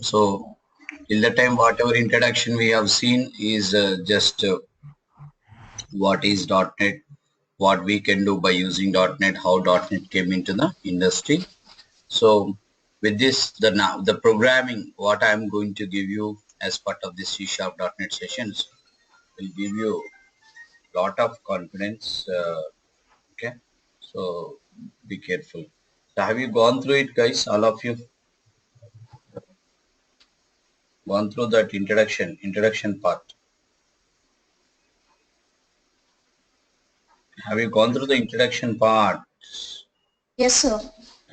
So till the time whatever introduction we have seen is just what is .NET, what we can do by using .NET, how .NET came into the industry. So with this, the programming, what I am going to give you as part of this C# .NET sessions will give you lot of confidence. Okay, so be careful. So have you gone through it, guys? All of you gone through that introduction part? Have you gone through the introduction part? Yes, sir.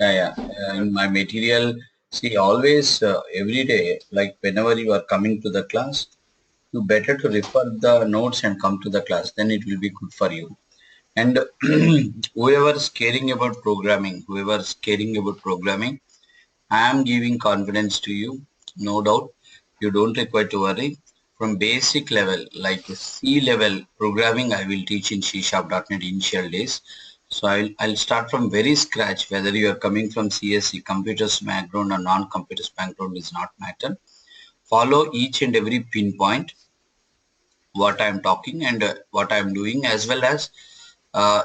Yeah. In my material, see, always every day, like whenever you are coming to the class, you better to refer the notes and come to the class. Then it will be good for you. And whoever's caring about programming, I am giving confidence to you. No doubt, you don't require to worry. From basic level, like C level programming, I will teach in C# .NET initial days. So I'll start from very scratch. Whether you are coming from CSC, computers background or non-computers background is not matter. Follow each and every pinpoint what I am talking and what I am doing, as well as uh,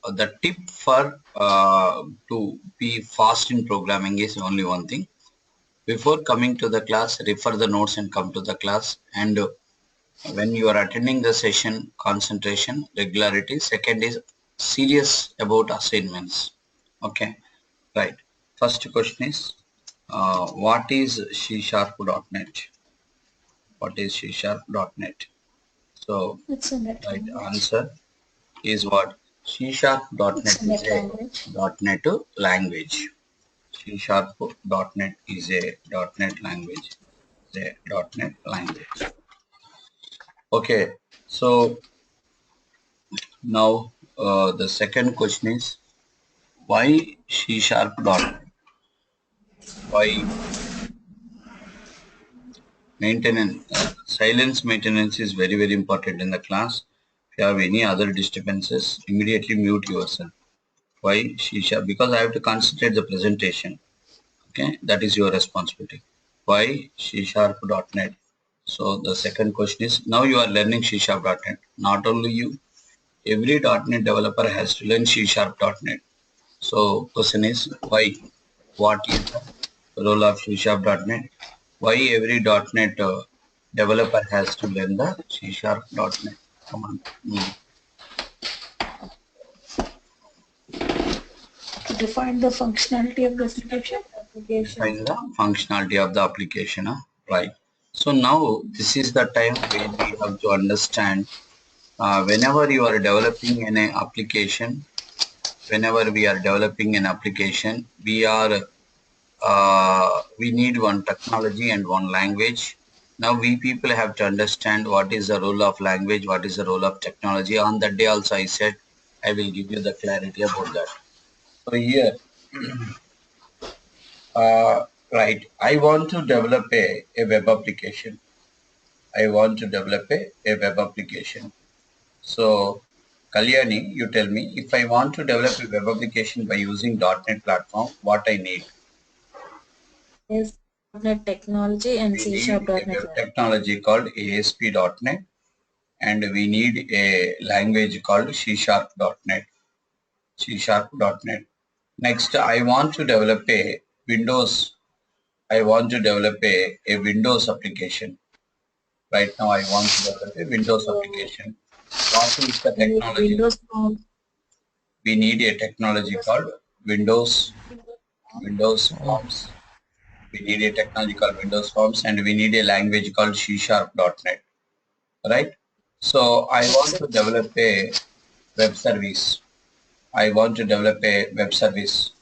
the tip for to be fast in programming is only one thing. Before coming to the class, refer the notes and come to the class. And when you are attending the session, concentration, regularity. Second is serious about assignments. Okay, right. First question is, what is C#.NET? What is C#.NET? So, It's a net right language. answer is what? It's C#.NET a is net a language. .NET language. C#.NET is a .NET language. The .NET language. Okay, so now the second question is, why C#.NET? Why maintenance? Silence maintenance is very important in the class. If you have any other disturbances, immediately mute yourself. Why C#? Because I have to concentrate the presentation. Okay, that is your responsibility. Why C#.NET? So the second question is, now you are learning C#.NET. Not only you, every .NET developer has to learn C#.NET. So question is, why? What is the role of C#.NET? Why every .NET developer has to learn the C#.NET? Come on. To define the functionality of the application. Define the functionality of the application. Right. So now this is the time where we have to understand whenever you are developing an application, whenever we are developing an application, we need one technology and one language. Now we people have to understand what is the role of language, what is the role of technology. On that day also I said I will give you the clarity about that. So here, right, I want to develop a web application. I want to develop a web application. So Kalyani, you tell me, if I want to develop a web application by using .NET platform, what I need? Is .NET technology and We C need Sharp a .NET web technology called ASP.NET, and we need a language called C#.NET. C#.NET. Next, I want to develop a Windows. I want to develop a Windows application. Right now, I want to develop a Windows So application. What is the we need technology? Windows Forms. We need a technology Windows called Windows Forms. Windows Forms. We need a technology called Windows Forms, and we need a language called C#.NET. Right? So I Web want to service. develop a web service. I want to develop a web service.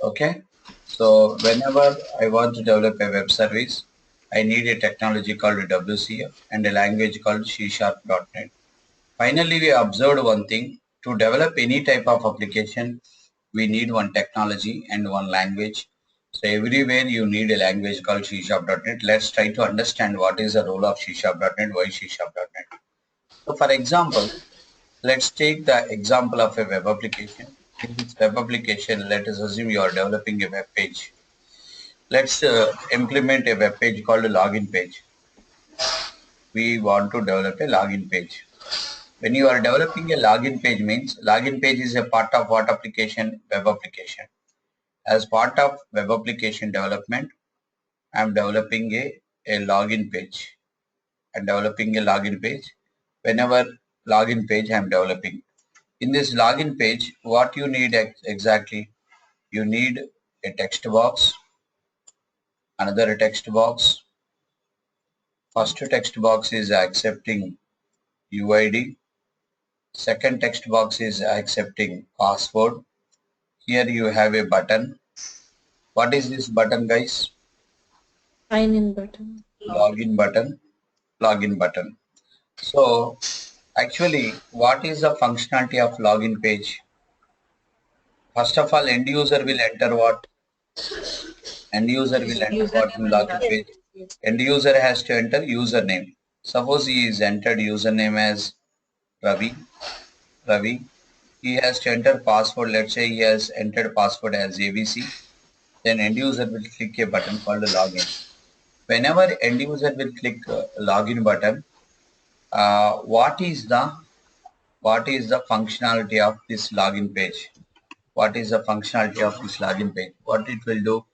Okay. So whenever I want to develop a web service, I need a technology called WCF and a language called C#.NET. Finally, we observed one thing. To develop any type of application, we need one technology and one language. So everywhere you need a language called C#.NET. Let's try to understand what is the role of C#.NET, why C#.NET. So for example, let's take the example of a web application. In this web application, let us assume you are developing a web page. Let's implement a web page called a login page. We want to develop a login page. When you are developing a login page means login page is a part of what application? Web application. As part of web application development, I am developing a login page. I'm developing a login page. Whenever login page I am developing. In this login page, what you need exactly? You need a text box, another text box. First text box is accepting UID. Second text box is accepting password. Here you have a button. What is this button, guys? Sign in button. Login button. Login button. So actually, what is the functionality of login page? First of all, end user will enter what? End user will enter what in login page? End user has to enter username. Suppose he is entered username as Ravi. Ravi. He has to enter password. Let's say he has entered password as ABC. Then end user will click a button called login. Whenever end user will click login button, what is the functionality of this login page? What is the functionality of this login page? What it will do?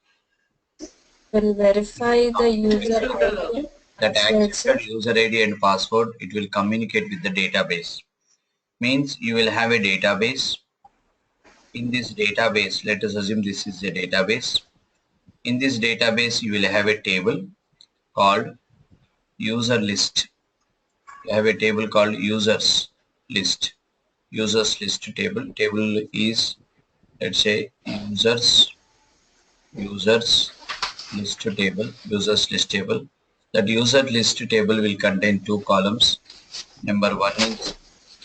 Will verify the user ID That as well, sir. accepted user ID and password, it will communicate with the database. Means you will have a database. In this database, let us assume this is a database. In this database, you will have a table called user list. You have a table called users list. Users list table. Table is, let's say, users list table. Users list table. That user list table will contain two columns. Number one is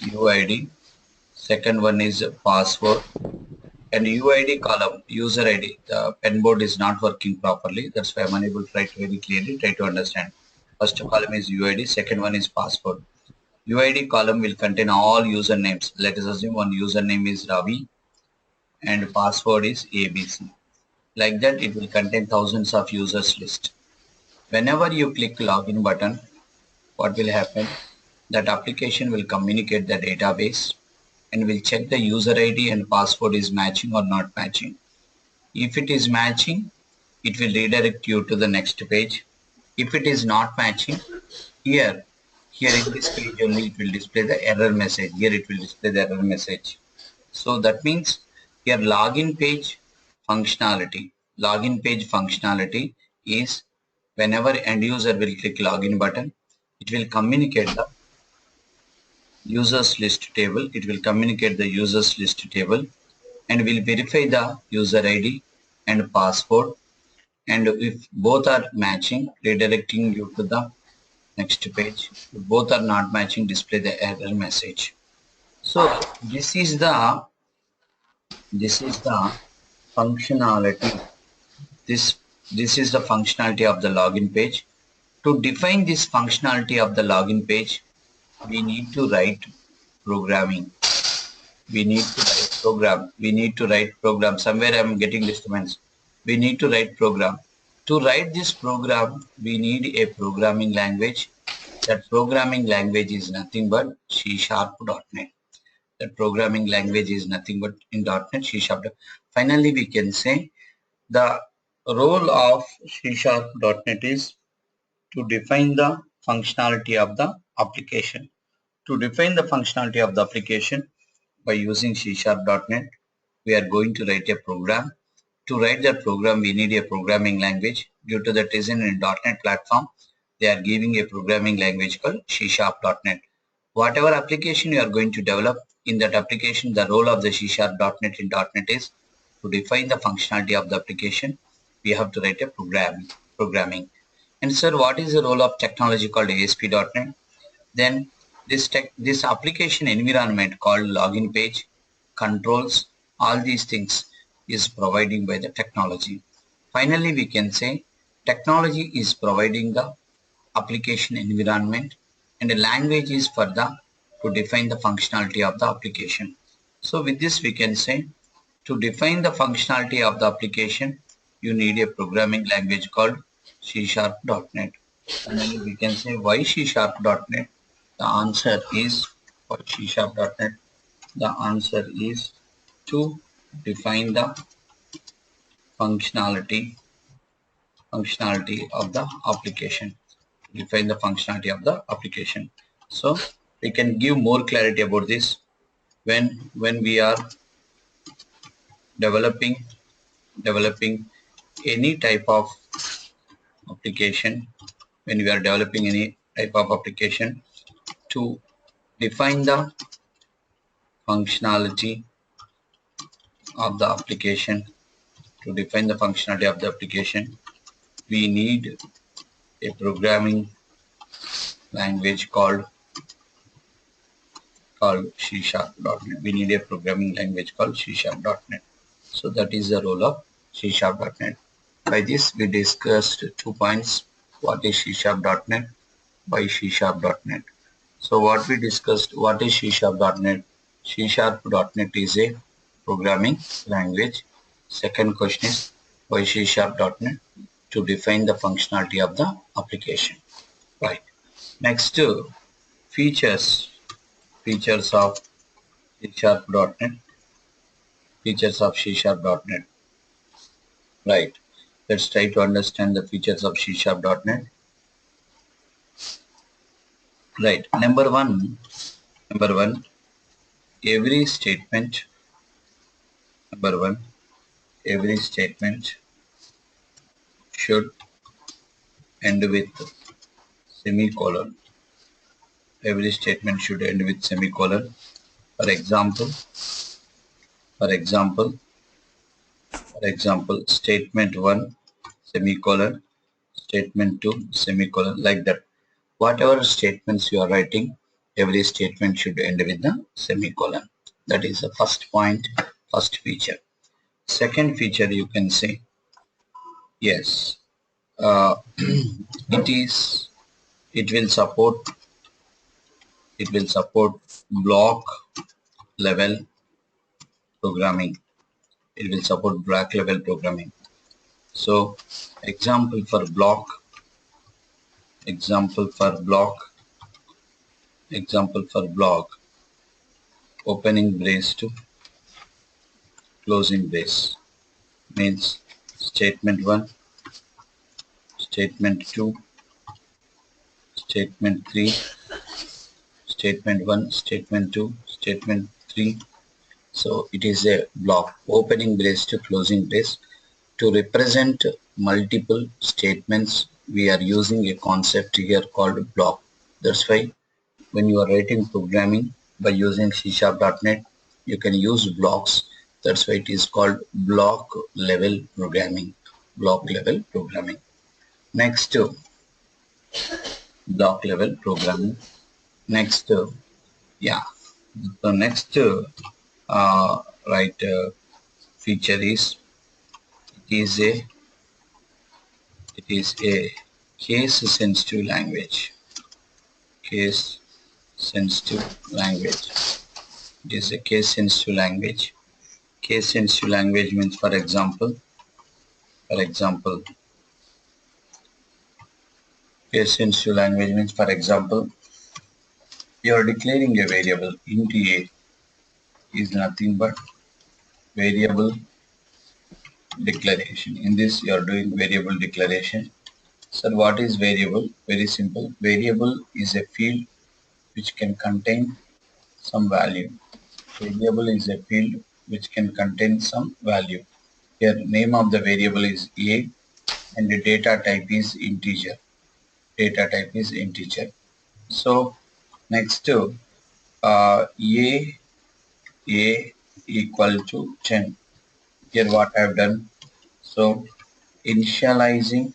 UID. Second one is password. And UID column, user ID, the pen board is not working properly. That's why I'm unable to write very clearly. Try to understand. First column is UID, second one is password. UID column will contain all usernames. Let us assume one username is Ravi and password is ABC. Like that, it will contain thousands of users list. Whenever you click login button, what will happen? That application will communicate the database and will check the user ID and password is matching or not matching. If it is matching, it will redirect you to the next page. If it is not matching, here, here in this page only it will display the error message. Here it will display the error message. So that means your login page functionality is whenever end user will click login button, it will communicate the users list table. It will communicate the users list table and will verify the user ID and password, and if both are matching, redirecting you to the next page. If both are not matching, display the error message. So this is the functionality. This is the functionality of the login page. To define this functionality of the login page, we need to write programming. We need to write program. We need to write program. Somewhere I am getting disturbance. We need to write program. To write this program, we need a programming language. That programming language is nothing but csharp.net. That programming language is nothing but in .NET C#. Finally, we can say the role of C#.NET is to define the functionality of the application. To define the functionality of the application by using C#.NET, we are going to write a program. To write that program, we need a programming language. Due to that reason, in .NET platform, they are giving a programming language called C#.NET. Whatever application you are going to develop, in that application, the role of the C#.NET in .NET is to define the functionality of the application. We have to write a programming. And sir, what is the role of technology called ASP.NET? Then this application environment called login page controls all these things is providing by the technology. Finally, we can say technology is providing the application environment and the language is for the to define the functionality of the application. So with this we can say to define the functionality of the application, you need a programming language called csharp.net. Finally, we can say why csharp.net. The answer is for csharp.net. The answer is to define the functionality of the application. Define the functionality of the application. So we can give more clarity about this when we are developing any type of application. When we are developing any type of application, to define the functionality of the application, we need a programming language called C#.net. We need a programming language called C#.net. So that is the role of C#.net. By this we discussed 2 points. What is C#.net? Why C#.net? So what we discussed, what is C#.net? C#.net is a programming language. Second question is why C#.net? To define the functionality of the application. Right. Next, features of C#.net. Features of C#.net. Right. Let's try to understand the features of C#.net. Right. Number one, every statement should end with semicolon. Every statement should end with semicolon. For example, statement 1 semicolon, statement 2 semicolon, like that. Whatever statements you are writing, every statement should end with the semicolon. That is the first point, first feature. Second feature, you can say, yes, it will support block level programming. It will support block level programming. So example for block, opening brace to closing brace means statement 1, statement 2, statement 3, statement 1, statement 2, statement 3. So it is a block, opening brace to closing brace. To represent multiple statements, we are using a concept here called block. That's why when you are writing programming by using C#.net, you can use blocks. That's why it is called block level programming. Next, block level programming. Next, yeah. The next feature is it is a case sensitive language. It is a case sensitive language. Case sensitive language means, for example, you are declaring a variable int a is nothing but variable declaration. In this you are doing variable declaration. So what is variable? Very simple. Variable is a field which can contain some value. Variable is a field which can contain some value. Here name of the variable is a and the data type is integer. So next to a equal to 10. Here what I have done, so initializing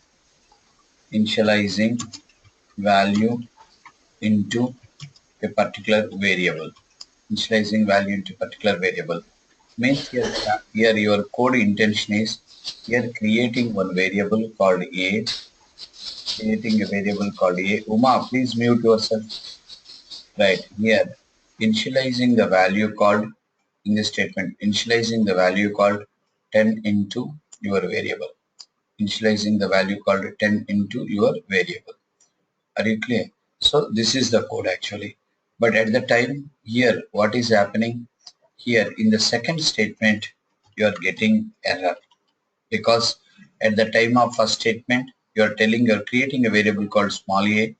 value into a particular variable. Means here your code intention is here creating one variable called a. Uma, please mute yourself. Right here, initializing the value called in the statement, initializing the value called 10 into your variable. initializing the value called 10 into your variable. Are you clear? So this is the code actually. But at the time here, what is happening? Here in the second statement, you are getting error because at the time of first statement, you are creating a variable called small a,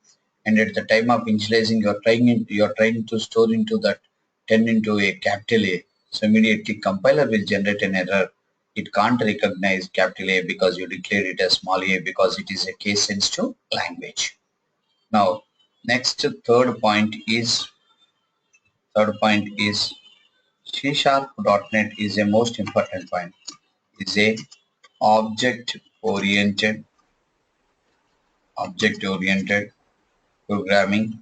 and at the time of initializing, you are trying to store into that 10 into a capital A. So immediately compiler will generate an error. It can't recognize capital A because you declared it as small a because it is a case sensitive language. Now, next third point is C sharp .NET is a most important point. Is a object oriented object-oriented programming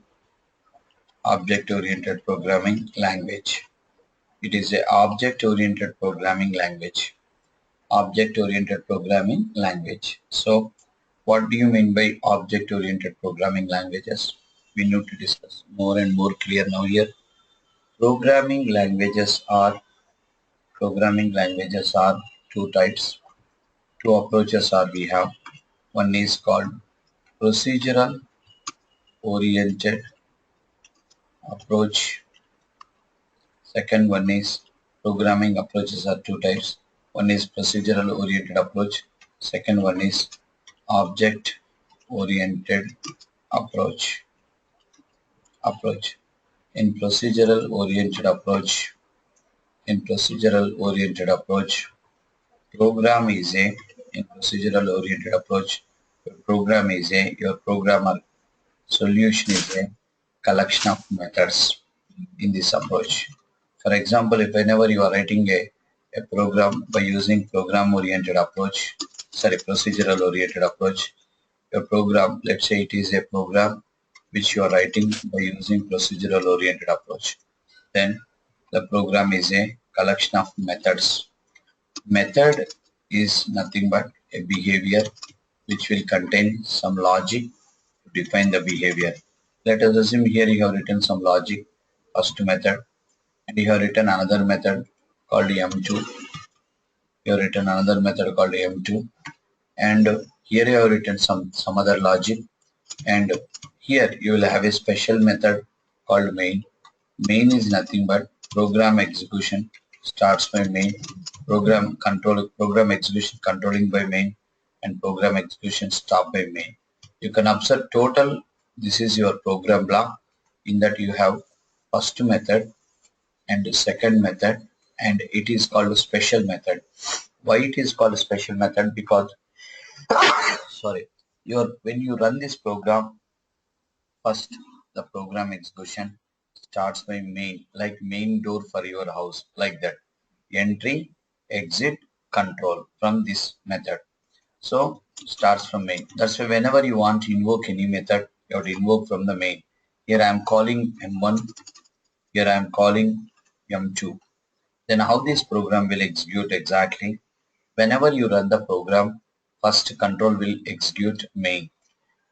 object-oriented programming language. It is a object-oriented programming language. Object-oriented programming language. So what do you mean by object-oriented programming languages? We need to discuss more and more clear now here. Programming languages are two types. Two approaches are we have. One is called procedural oriented approach. Second one is programming approaches are two types. One is procedural oriented approach. Second one is object oriented approach. In procedural oriented approach, program is a in procedural oriented approach. Your programmer solution is a collection of methods in this approach. For example, if whenever you are writing a program by using procedural oriented approach, your program, let's say it is a program which you are writing by using procedural oriented approach. Then the program is a collection of methods. Method is nothing but a behavior which will contain some logic to define the behavior. Let us assume here you have written some logic, first method, and you have written another method called m2. You have written another method called m2, and here you have written some other logic, and here you will have a special method called main. Main is nothing but program execution starts by main, program execution controlling by main, and program execution stop by main. You can observe total. This is your program block. In that you have first method and second method, and it is called a special method. Why it is called a special method? Because sorry, when you run this program, first the program execution starts by main, like main door for your house, like that. Entry, exit, control from this method. So starts from main. That's why whenever you want to invoke any method, you have to invoke from the main. Here I am calling M1, here I am calling M2. Then how this program will execute exactly? Whenever you run the program, first control will execute main,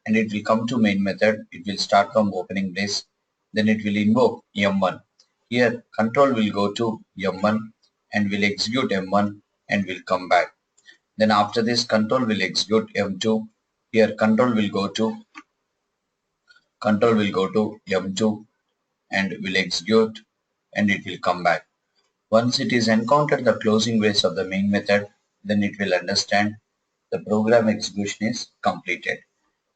and it will come to main method. It will start from opening brace, then it will invoke M1. Here control will go to M1 and will execute M1 and will come back. Then after this control will execute M2. Here control will go to M2 and will execute and it will come back. Once it is encountered the closing brace of the main method, then it will understand the program execution is completed.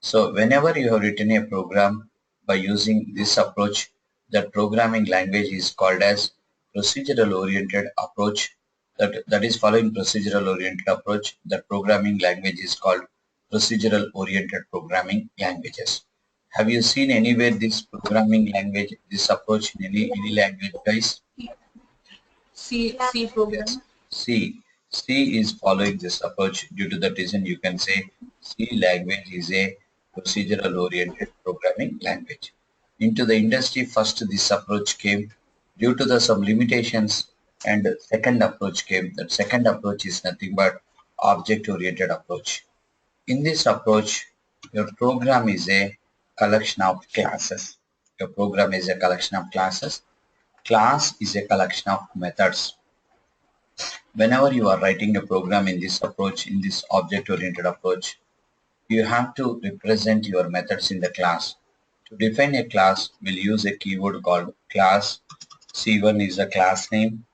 So whenever you have written a program by using this approach, that programming language is called as procedural oriented approach. That is following procedural oriented approach. That programming language is called procedural oriented programming languages. Have you seen anywhere this programming language, this approach in any language, guys? C Yes. program. C is following this approach. Due to that reason, you can say C language is a procedural oriented programming language. Into the industry, first this approach came due to the some limitations, and second approach came. That second approach is nothing but object oriented approach. In this approach, your program is a collection of classes. Your program is a collection of classes. Class is a collection of methods. Whenever you are writing a program in this approach, in this object-oriented approach, you have to represent your methods in the class. To define a class, we'll use a keyword called class. C1 is the class name.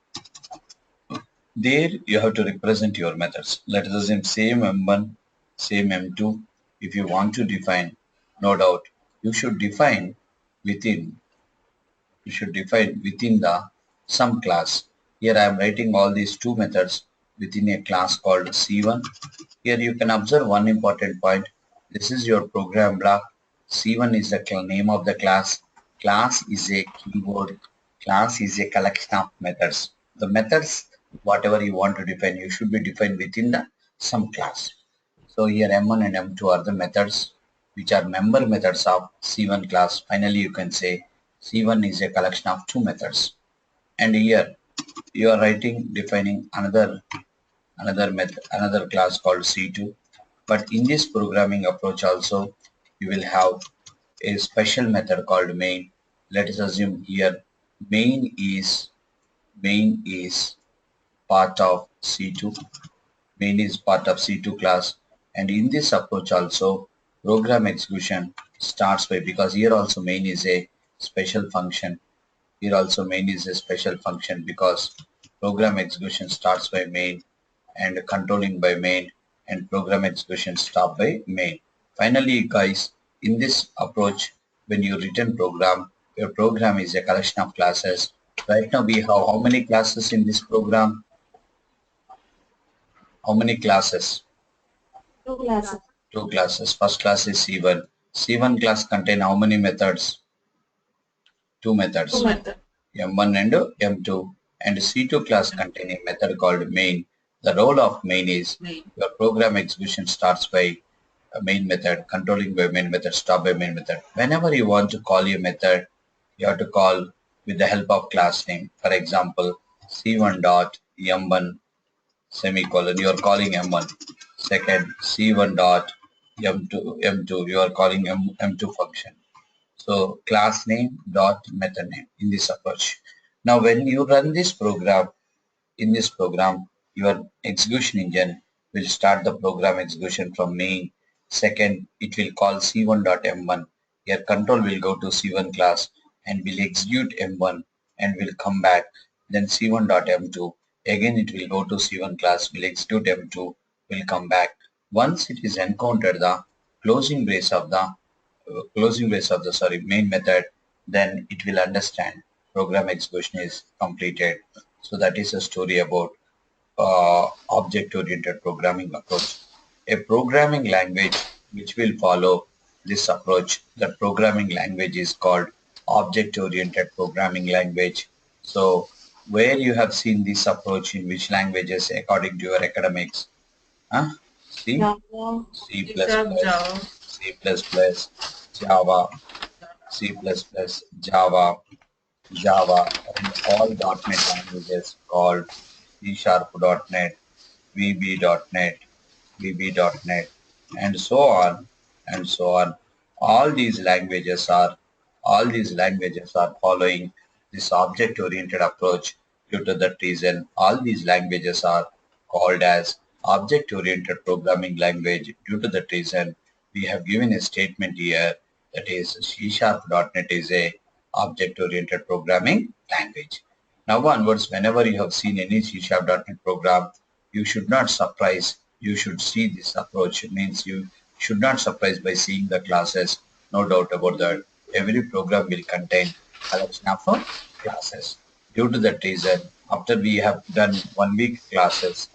There you have to represent your methods. Let us assume same M1, same M2. If you want to define, no doubt, you should define within the some class. Here I am writing all these two methods within a class called C1. Here you can observe one important point. This is your program block. C1 is the name of the class. Class is a keyword. Class is a collection of methods. The methods, whatever you want to define, you should be defined within the some class. So here M1 and M2 are the methods which are member methods of C1 class. Finally, you can say C1 is a collection of two methods. And here you are defining another class called C2. But in this programming approach also, you will have a special method called main. Let us assume here main is part of C2. Main is part of C2 class, and in this approach also program execution starts by, because here also main is a special function. Here also main is a special function because program execution starts by main and controlling by main, and program execution stop by main. Finally, guys, in this approach, when you return program, your program is a collection of classes. Right now we have how many classes in this program? How many classes? Two classes. Two classes. First class is C1. C1 class contain how many methods? Two methods. Two methods. M1 and M2. And C2 class contain a method called main. The role of main is your program execution starts by a main method, controlling by main method, stop by main method. Whenever you want to call a method, you have to call with the help of class name. For example, C1 dot M1 semicolon, you are calling M1. Second, C1 dot M2, you are calling M2 function. So class name dot method name in this approach. Now when you run this program, in this program, your execution engine will start the program execution from main. Second, it will call C1.M1. Your control will go to C1 class and will execute M1 and will come back. Then C1.M2. Again, it will go to C1 class, will execute M2, will come back. Once it is encountered the main method, then it will understand program execution is completed. So that is a story about object-oriented programming approach. A programming language which will follow this approach, the programming language is called object-oriented programming language. So where you have seen this approach in which languages according to your academics? Huh? C, Java. C++, C++, Java, C++, Java, Java, and all .NET languages called csharp.net, vb.net, vb.net, and so on and so on. All these languages are following this object-oriented approach. Due to that reason, all these languages are called as object-oriented programming language. Due to that reason, we have given a statement here that is csharp.net is a object-oriented programming language. Now onwards, whenever you have seen any csharp.net program, you should not surprise. You should see this approach. It means you should not surprise by seeing the classes. No doubt about that. Every program will contain collection of classes. Due to that reason, after we have done 1 week classes,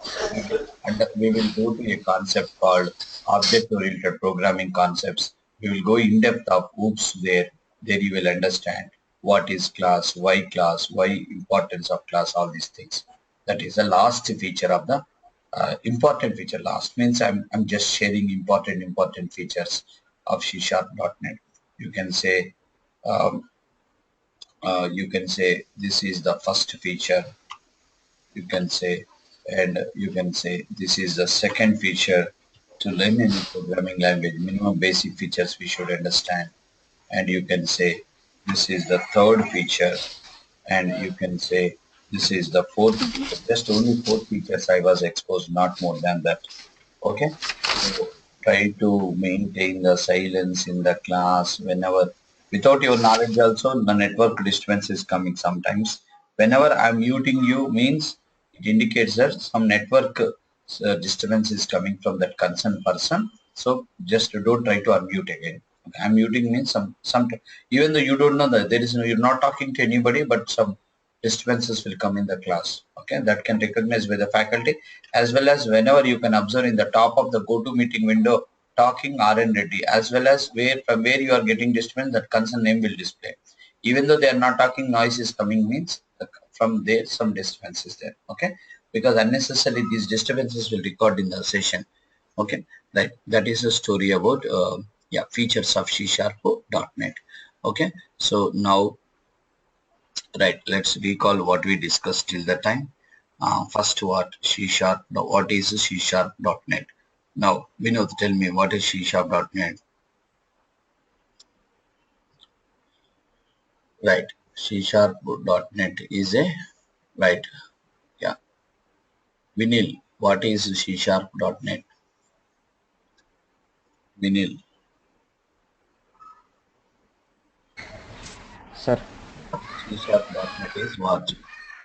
we will go to a concept called object-oriented programming concepts. We will go in depth of oops there. There you will understand what is class, why importance of class, all these things. That is the last feature of the important feature. Last means I'm just sharing important features of C#.NET. You can say this is the first feature. You can say, and you can say this is the second feature. To learn any programming language, minimum basic features we should understand. And you can say this is the third feature, and you can say This is the fourth, just only 4 features I was exposed, not more than that. Okay. So try to maintain the silence in the class whenever, without your knowledge also, the network disturbance is coming sometimes. Whenever I'm muting you means it indicates that some network disturbance is coming from that concerned person. So just don't try to unmute again. Okay. Unmuting means some even though you don't know that there is no, you're not talking to anybody, but some disturbances will come in the class. Okay, that can recognize by the faculty, as well as whenever you can observe in the top of the GoToMeeting window talking RN Reddy, as well as where from where you are getting disturbance, that concern name will display. Even though they are not talking, noise is coming means from there some disturbance is there. Okay, because unnecessarily these disturbances will record in the session. Okay, that is a story about yeah, features of csharp.net. Okay, so now, right, let's recall what we discussed till the time. First, what C sharp, what is C sharp.net? Now, Vinod, tell me what is C sharp.net? Right, C sharp.net is a, right, yeah. Vinil, what is C sharp.net? Vinil, Sir, C sharp.net is what?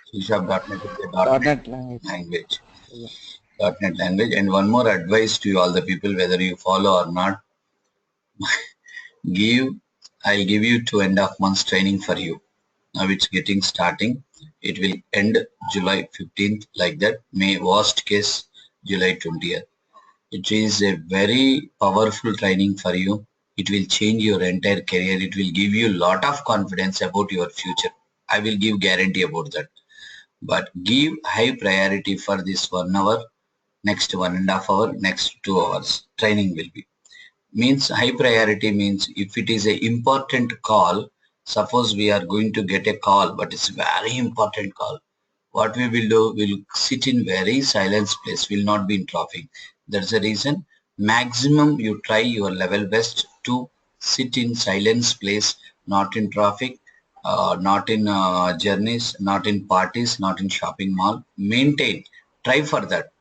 C sharp.net is a .NET .NET language. language. Yeah. .NET language. And one more advice to you, all the people, whether you follow or not, give I'll give you 2.5 months training for you. Now it's getting starting. It will end July 15th, like that. May worst case July 20th. It is a very powerful training for you. It will change your entire career. It will give you a lot of confidence about your future. I will give guarantee about that. But give high priority for this 1 hour, next 1.5 hour, next 2 hours. Training will be. Means high priority means if it is a important call, suppose we are going to get a call, but it's very important call. What we will do, we'll sit in very silent place, will not be in traffic. That's the reason. Maximum you try your level best to sit in silence place, not in traffic, not in journeys, not in parties, not in shopping mall. Maintain. Try for that.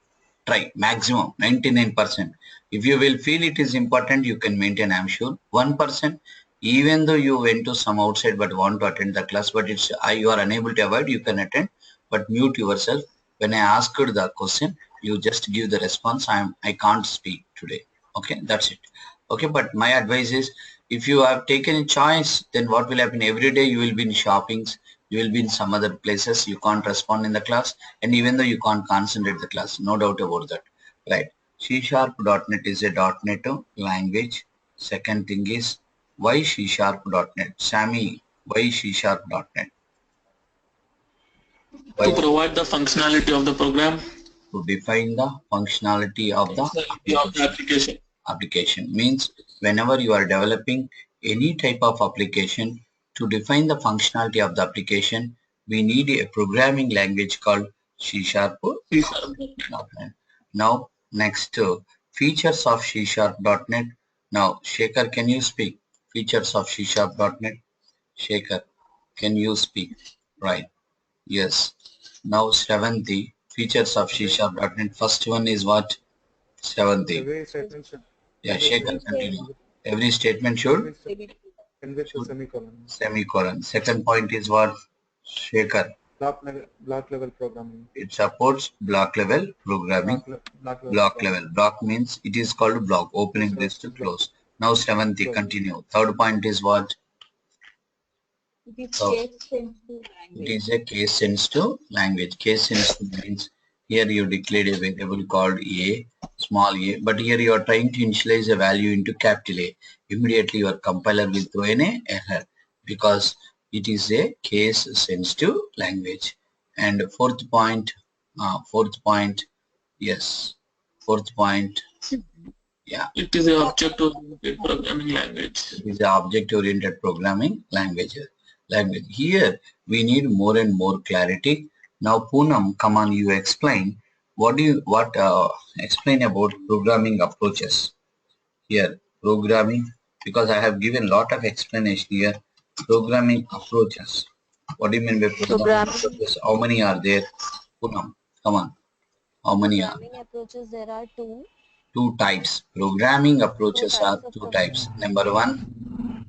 Try maximum 99%. If you will feel it is important, you can maintain, I'm sure. 1%, even though you went to some outside but want to attend the class, but it's you are unable to avoid, you can attend, but mute yourself. When I asked the question, you just give the response, I can't speak today. Okay, that's it. Okay, but my advice is, if you have taken a choice, then what will happen? Every day you will be in shoppings, you will be in some other places, you can't respond in the class, and even though you can't concentrate the class, no doubt about that. Right. C sharp.net is a .NET language. Second thing is, why C sharp.net? Sammy, why C sharp.net? Why? To provide the functionality of the program, To define the functionality of the functionality of the application. application means whenever you are developing any type of application, to define the functionality of the application, we need a programming language called C sharp. C sharp. Now next, features of C sharp.net. Now Shekhar, can you speak features of C sharp.net? Shekhar, can you speak? Right. Yes. Now Shravanti, features of C sharp.net. First one is what? Shravanti. Every statement should Yeah, Shekhar, continue. Every statement should end with a semicolon. semicolon. Second point is what? Shekhar. Block level programming. It supports block level programming. Block level. Block means it is called block. Opening this to close. Now Shravanti, continue. Third point is what? It is a case sensitive language. Case sensitive means here you declared a variable called a, small a, but here you are trying to initialize a value into capital A. Immediately your compiler will throw in a error because it is a case sensitive language. And fourth point, yes, fourth point, yeah. It is an object-oriented programming language. It is an object-oriented programming language. Here we need more and more clarity. Now Poonam, come on, you explain. Explain about programming approaches. Here, programming, because I have given lot of explanation here. Programming approaches. What do you mean by programming approaches? How many are there? Poonam, come on. How many are? Programming approaches, there are Two types. Programming two approaches types are of two types. Number one,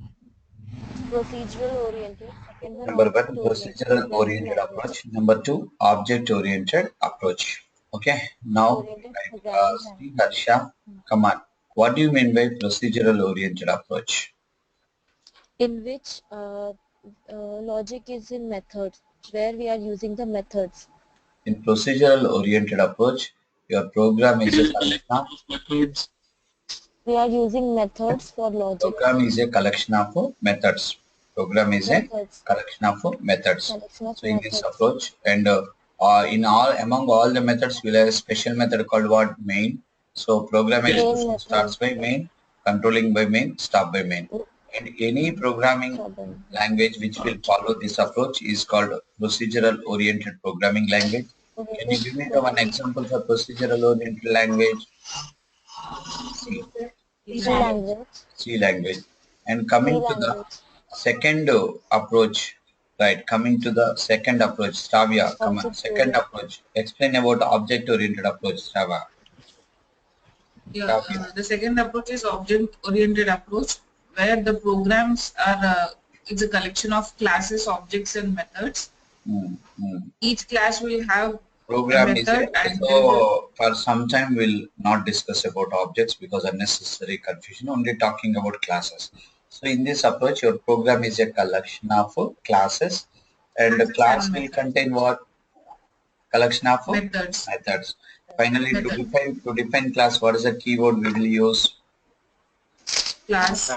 procedural oriented, second one Number one, object oriented procedural programming oriented language. approach. Number two, object oriented approach. Okay. Now, Oriented right, programming Sri language. Harsha, come on. What do you mean by procedural oriented approach? In which logic is in methods, where we are using the methods. In procedural oriented approach, your program It is a is collection collection of of methods. We are using methods for logic. program is a collection of methods. Program is a Methods. collection of methods. Collection of So in this methods. approach, and in all among all the methods, we'll have a special method called what? Main. So program Main execution method. starts by main, controlling by main, stop by main. And any programming language which will follow this approach is called procedural oriented programming language. Can you give me the one example for procedural oriented language? C. C language. C language. And C coming to the language. second approach, right? Coming to the second approach, Stavia, come on. Object Second oriented. approach. Explain about object-oriented approach, Stavia. Yeah, the second approach is object-oriented approach, where the programs are it's a collection of classes, objects, and methods. Each class will have Program a is method, a, and so for some time we'll not discuss about objects because unnecessary confusion. Only talking about classes. So in this approach, your program is a collection of classes, and the class will contain what? Collection of methods. methods. Finally, Methods. to define class, what is the keyword we will use? Class.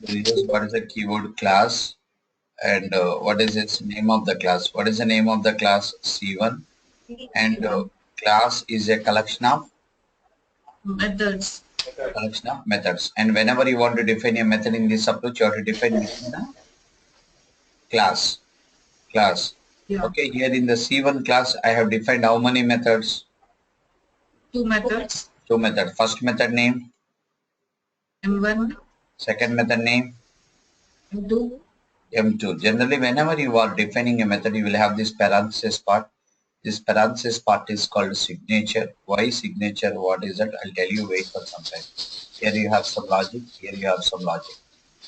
We will use what is the keyword class, and what is its name of the class? What is the name of the class? C1, and class is a collection of Methods. methods. And whenever you want to define a method in this approach, you have to define within the class. Yeah. Okay, here in the C1 class, I have defined how many methods? Two methods. Two methods. First method name, M1, second method name, M2. M2. Generally, whenever you are defining a method, you will have this parenthesis part. This parenthesis part is called signature. Why signature? What is it? I'll tell you. Wait for some time. Here you have some logic. Here you have some logic.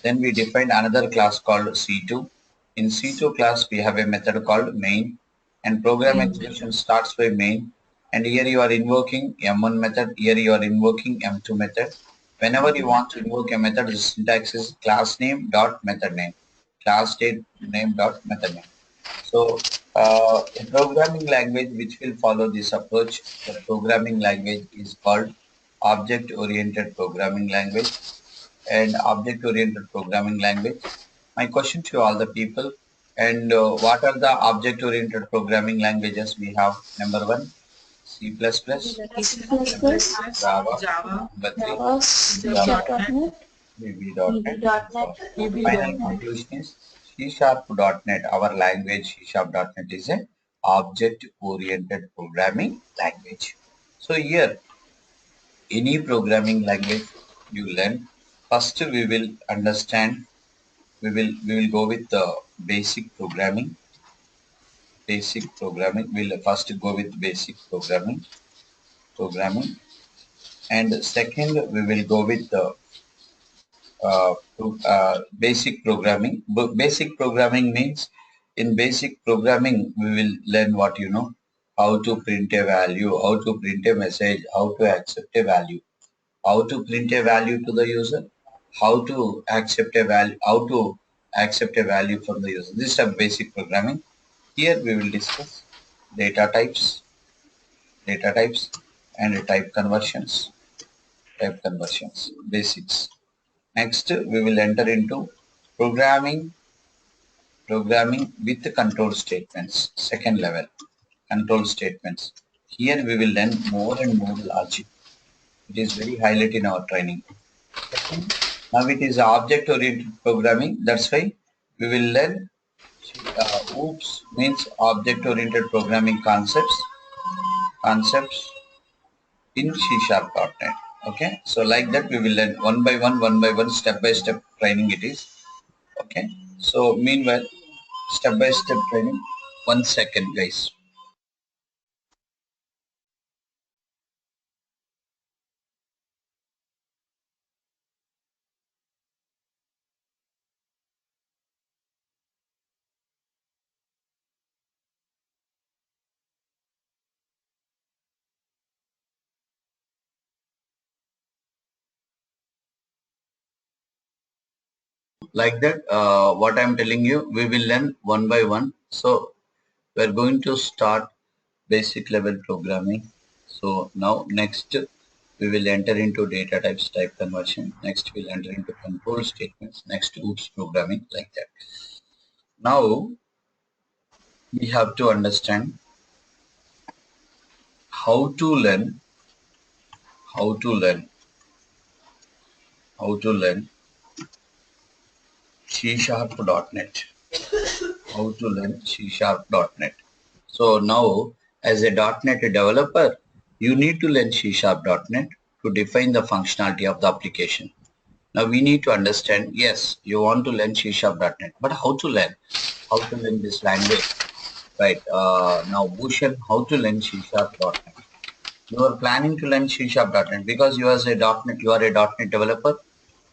Then we defined another class called C2. In C2 class, we have a method called main, and program execution starts by main. And here you are invoking M1 method. Here you are invoking M2 method. Whenever you want to invoke a method, the syntax is class name dot method name. Class name dot method name. So a programming language which will follow this approach, the programming language is called object-oriented programming language. And object-oriented programming language. My question to all the people, and what are the object-oriented programming languages we have? Number one, C++, Java, number three, C#.net, VB.NET. Final conclusion is csharp.net, our language csharp.net is a object-oriented programming language. So here, any programming language you learn, first we will understand, we will go with the basic programming. We'll first go with basic programming, and second we will go with the basic programming. Basic programming means, in basic programming we will learn what you know, how to print a value, how to print a message, how to accept a value, how to print a value to the user, how to accept a value, from the user. This is a basic programming. Here we will discuss data types, and type conversions, basics. Next, we will enter into programming with control statements, second level, control statements. Here we will learn more and more logic. It is very highlighted in our training. Second, now it is object-oriented programming. That's why we will learn OOPS means object-oriented programming concepts in csharp.net. Okay, so like that we will learn one by one, step by step training it is. Okay, so meanwhile step-by-step training. 1 second, guys. Like that, what I'm telling you, we will learn one by one. So we're going to start basic level programming. So now next we will enter into data types, type conversion. Next we'll enter into control statements. Next OOPS programming, like that. Now we have to understand how to learn how to learn C#.net. How to learn C#.net. So now, as a .NET developer, you need to learn C#.net to define the functionality of the application. Now we need to understand, yes, you want to learn C#.net, but how to learn? How to learn this language? Right. Now, Bhushan, how to learn C#.net? You are planning to learn C#.net because you are a .NET developer.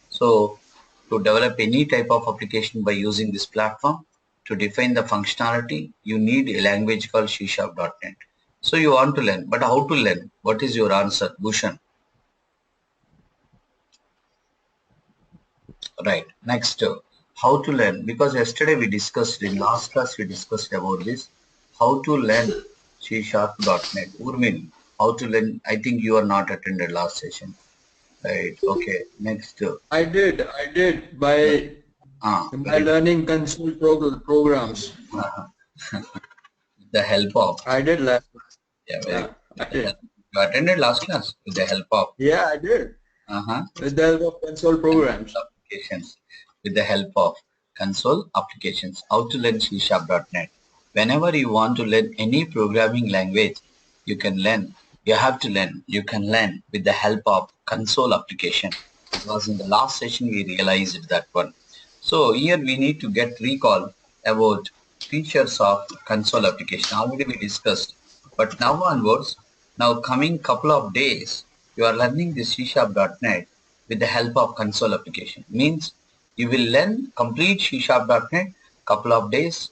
So to develop any type of application by using this platform, to define the functionality, you need a language called C#.net. So you want to learn, but how to learn? What is your answer, Bhushan? Right. Next, how to learn? Because yesterday we discussed, in last class we discussed about this, how to learn C#.net. Urmil, how to learn? I think you are not attended last session. Right. Okay. Next. I did by learning console programs. The help of. I did last class. Yeah, very Yeah, good. I did. You attended last class with the help of. Yeah, I did. With the help of console programs. Applications. With the help of console applications. How to learn C#.net. Whenever you want to learn any programming language, you can learn. You have to learn. You can learn with the help of console application. Because in the last session we realized that one. So here we need to get recall about features of console application. Already we discussed. But now onwards, now coming couple of days, you are learning the C#.net with the help of console application. Means you will learn complete C#.net couple of days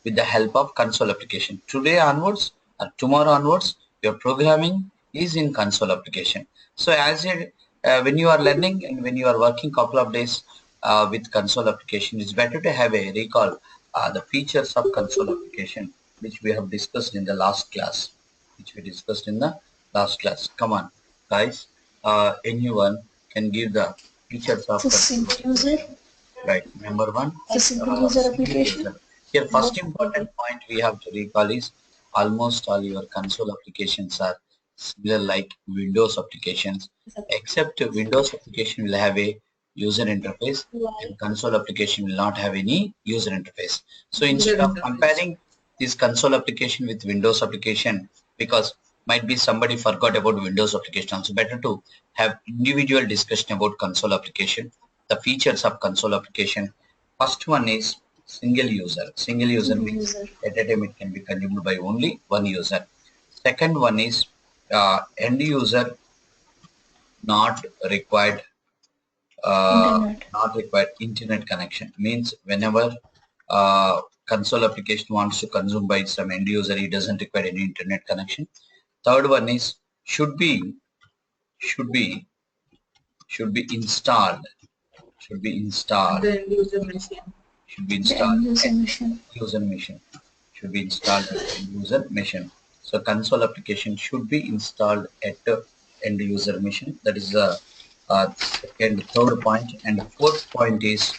with the help of console application. Today onwards or tomorrow onwards, your programming is in console application. So as when you are learning and when you are working couple of days with console application, it's better to have a recall the features of console application, which we have discussed in the last class. Come on, guys. Anyone can give the features of For single user, right. Number one, for single user single application. user. Here, first important point we have to recall is almost all your console applications are similar like Windows applications, except Windows application will have a user interface and console application will not have any user interface. So instead of comparing this console application with Windows application, because might be somebody forgot about Windows application, also better to have individual discussion about console application, the features of console application. First one is single user. Single user means at a time it can be consumed by only one user. Second one is end user not required internet connection. Means whenever console application wants to consume by some end user, it doesn't require any internet connection. Third one is should be installed. The end user machine. Should be The installed end user at machine. user machine. Should be installed at end user machine. So console application should be installed at end user machine. That is the third point, and fourth point is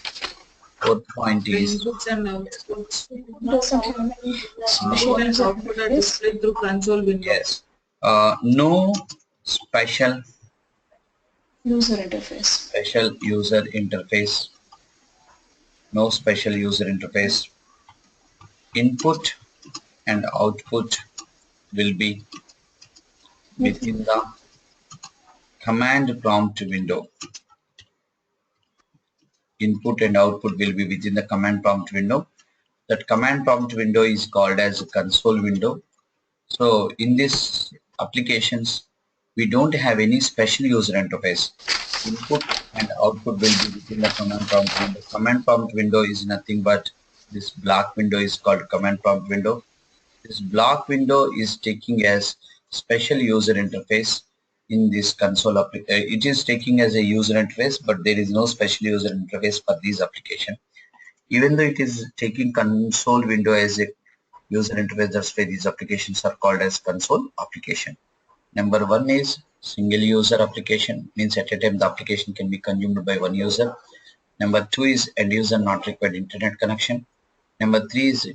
The inputs and outputs. Doesn't have any special Input and user output are interface. displayed through console window. yes, no special User interface. user interface. No special user interface. Input and output will be within the command prompt window. Input and output will be within the command prompt window. That command prompt window is called as a console window. So in this applications, we don't have any special user interface. Input and output will be within the command prompt window. Command prompt window is nothing but this block window is called command prompt window. This block window is taking as special user interface in this console. It is taking as a user interface, but there is no special user interface for this application. Even though it is taking console window as a user interface, that's why these applications are called as console application. Number one is single user application, means at a time the application can be consumed by one user. Number two is end user not required internet connection. Number three is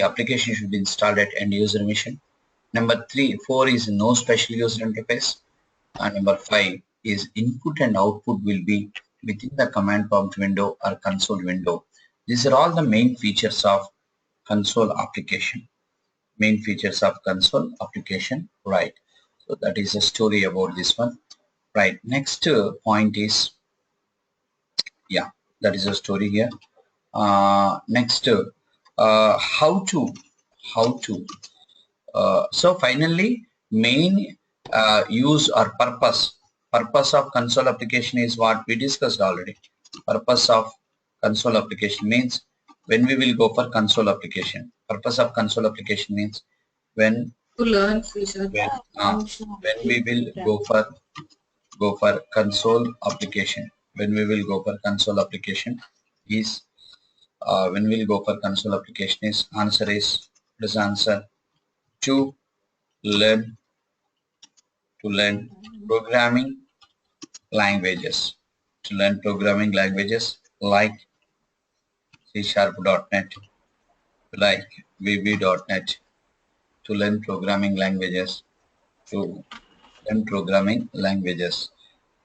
application should be installed at end user machine. Number four is no special user interface. And number five is input and output will be within the command prompt window or console window. These are all the main features of console application. Main features of console application, right? So that is a story about this one, right? Next point is, yeah, that is a story here. Next, how to. So finally, main use or purpose of console application is what we discussed already. Purpose of console application means when we will go for console application. Purpose of console application means when To learn feature. when we will go for console application. When we will go for console application is when we'll go for console application is answer is this answer to learn programming languages, like csharp.net, like vb.net, to learn programming languages,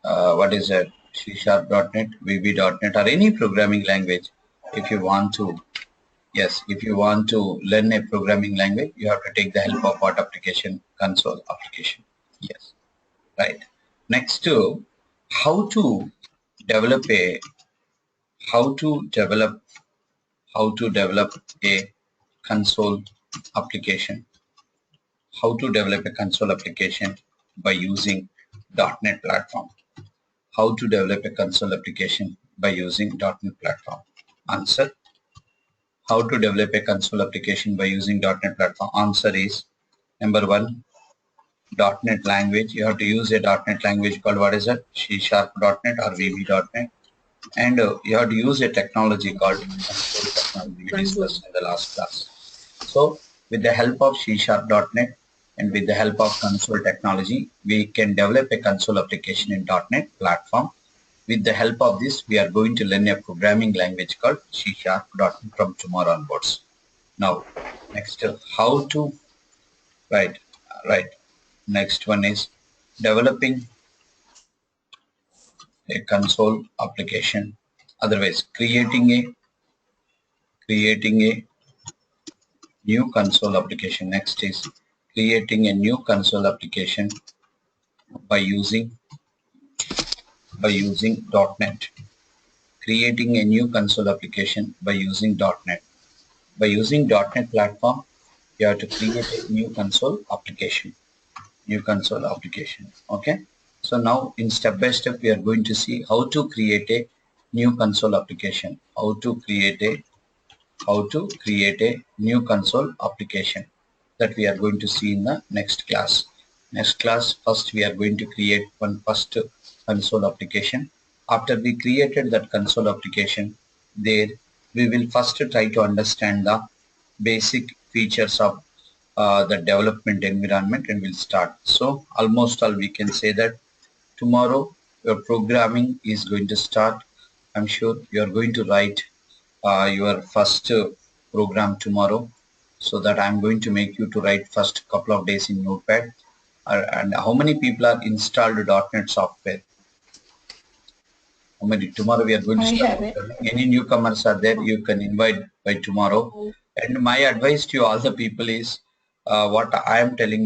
what is that? csharp.net, vb.net, or any programming language. If you want to, if you want to learn a programming language, you have to take the help of what application? Console application. Yes, right. Next to how to develop a console application. How to develop a console application by using .NET platform. How to develop a console application by using .NET platform. Answer. How to develop a console application by using .NET platform. Answer is number one, .NET language. You have to use a .NET language called what is it? csharp.net or vb.net. And you have to use a technology called console technology we discussed in the last class. So with the help of csharp.net and with the help of console technology, we can develop a console application in .NET platform. With the help of this, we are going to learn a programming language called csharp.net from tomorrow onwards. Now, next, how to, right. Next one is developing a console application. Otherwise, creating a new console application. Next is creating a new console application by using .NET. Creating a new console application by using .NET. By using .NET platform, you have to create a new console application. Okay. So now in step by step, we are going to see how to create a new console application. How to create a new console application, that we are going to see in the next class. First we are going to create one first console application. After we created that console application, there we will first try to understand the basic features of the development environment, and we'll start. So almost all we can say that tomorrow your programming is going to start. I'm sure you are going to write your first program tomorrow, so that I'm going to make you to write first couple of days in Notepad. And how many people are installed .NET software? How many? Tomorrow we are going to start. Any newcomers are there, you can invite by tomorrow. And my advice to all the people is what I am telling you.